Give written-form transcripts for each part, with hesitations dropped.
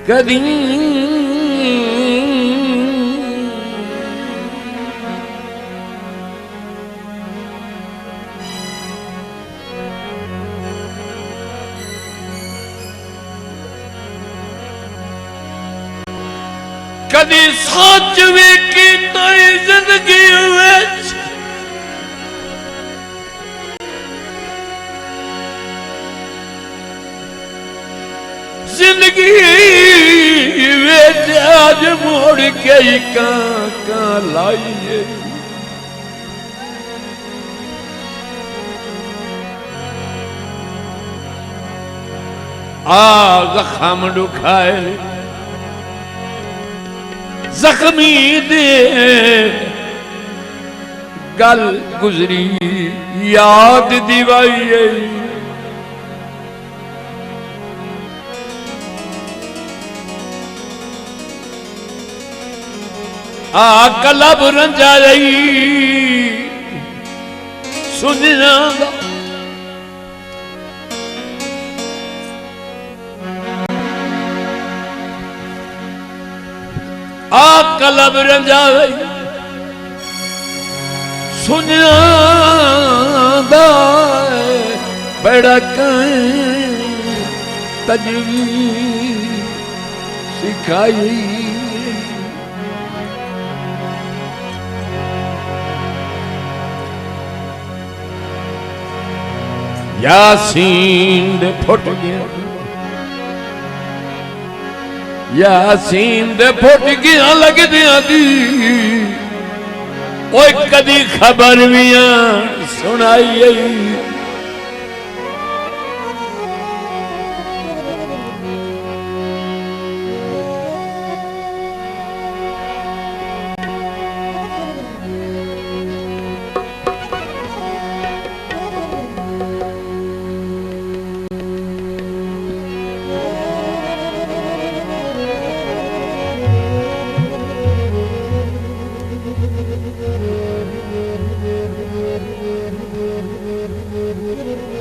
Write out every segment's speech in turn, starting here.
कदी कदी सोच भी की तो जिंदगी में जिंदगी में आज मोड़ के ही कहाँ लाइए जख्म दुखाए जख्मी दे गल गुजरी याद दिवाइए कलब रंजा रही सुनना कलब रंजा रही सुनना बड़ा तजवीज़ सिखाई यासीन दे फुट गया यासीन दे फुट गया लगदियां दी ओए कदी खबर भी सुनाई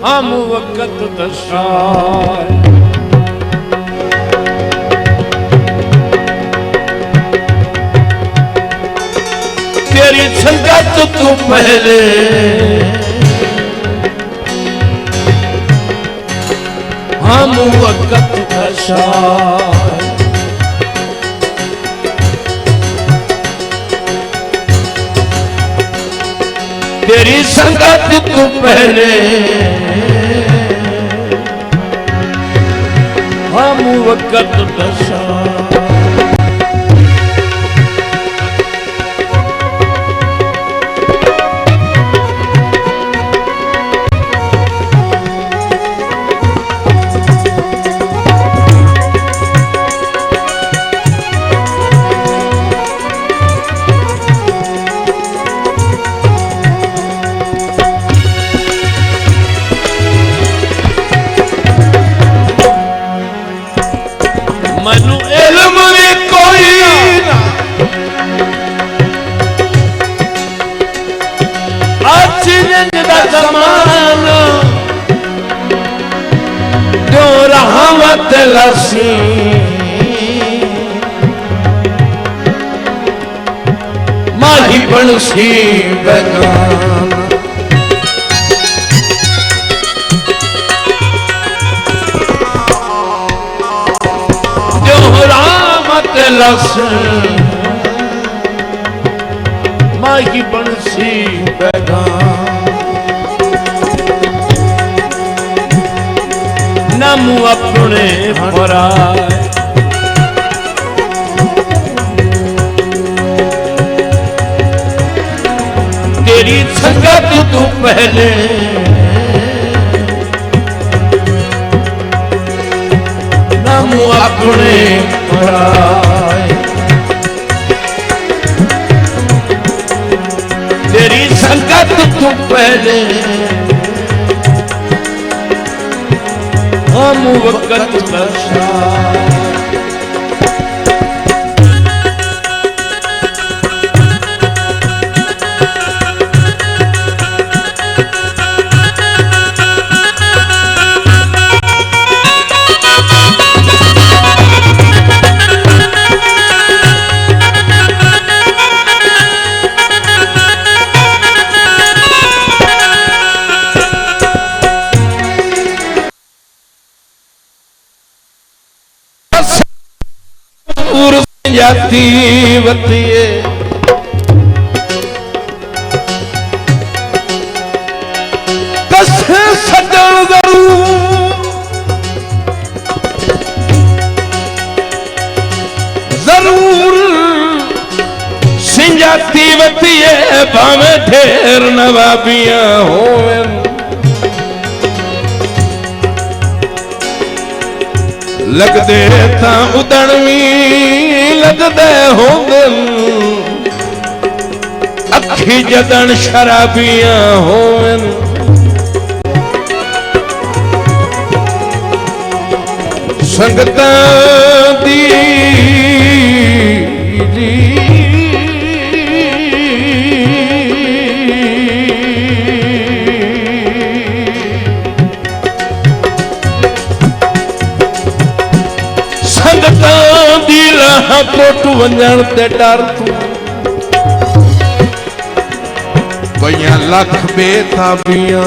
हम वक़्त दशाए तेरी संगत तू पहले हम वक़्त दशाए तेरी संगत तू पहले हम वक़्त दशा मनु इल्म में कोई ना अचरज दा ज़माना जो रहमत लसी माही बनसी बेगाना लसन माही बनसी बेगान नमू अपने पराए तेरी संगत तू पहले नमू अपने पराए तेरी संगत तू पहले हम वक़्त दशा जरूर जाती वतिए कसे सजन जरूर सिंजाती वतिए भावे ढेर नवाबियां होवन लगदे तां उदणवी लगदे होंदन अखी जदन शराबियां होवन संगतां दी कोट वंजण ते डर तू कईयां लख बेताबियां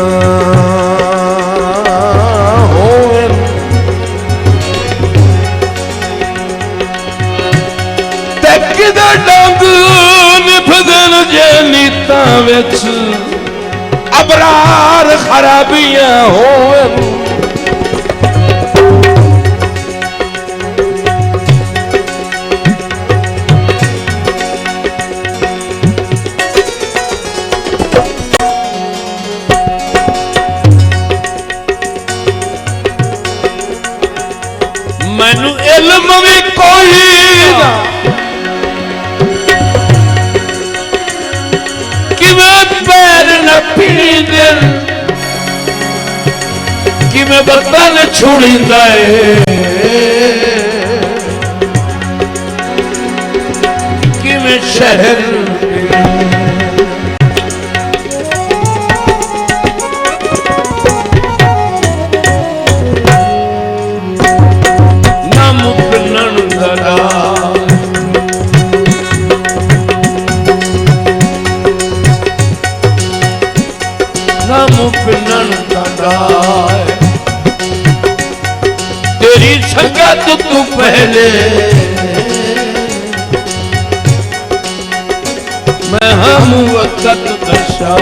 होवन ते किदे डंग निभदन जे नीतां विच अबरार खराबियां होवन मैनू इल्म भी कोई ना किवें पैर न पींदे किवें बर्तन छुड़ींदा है किवें शहर तेरी संगत तू पहले मैं हम वक्त दशा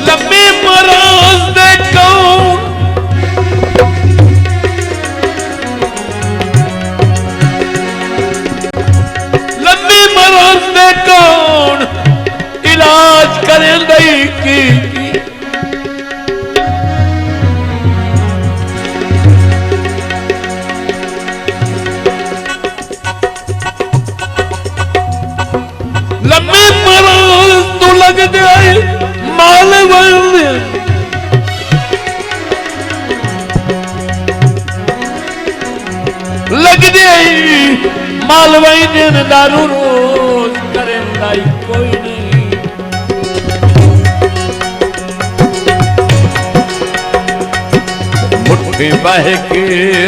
लंबी मराज दे कौन कौन इलाज करें दई की लम्बे मराज तू लग जाए माल बंद लग जाए मालवाई दिन दारू रोज करेंदाई कोई नहीं मुट्ठी बह के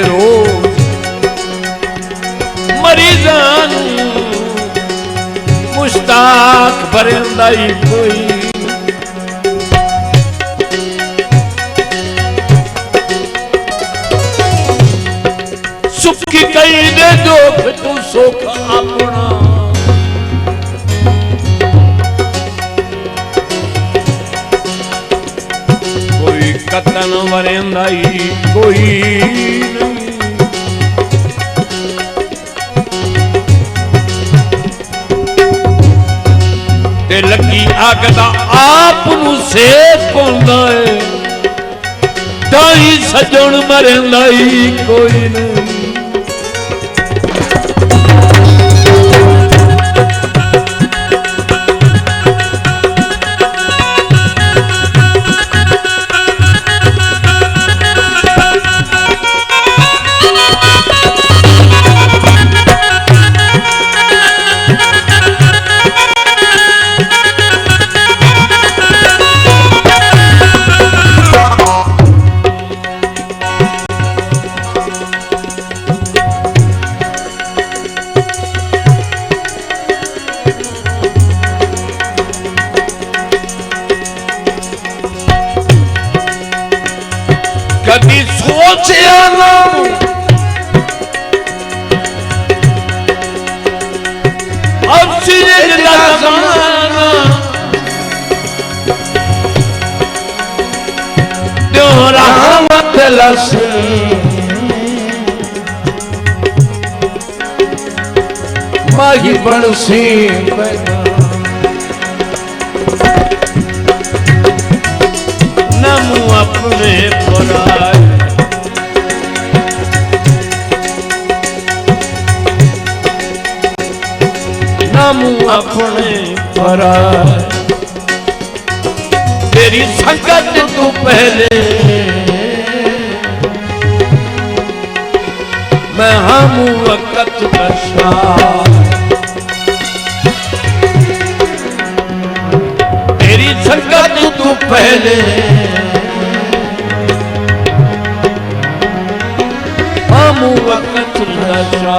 रोज मरीजान मुश्ताक भरेंदाई कोई सुखी कई दे दो तू सुख अपना कोई कतन वरेंदाई कोई नहीं ते लगी अग दा आप नू सेक पौंदा है ताई सजण मरेंदाई कोई नहीं लसी माही बंसी नमू अपने पराए नमू अपने पराए तेरी संगत तू पहले मैं हम वक़्त बशा तेरी संगत तू पहले हम वक़्त नशा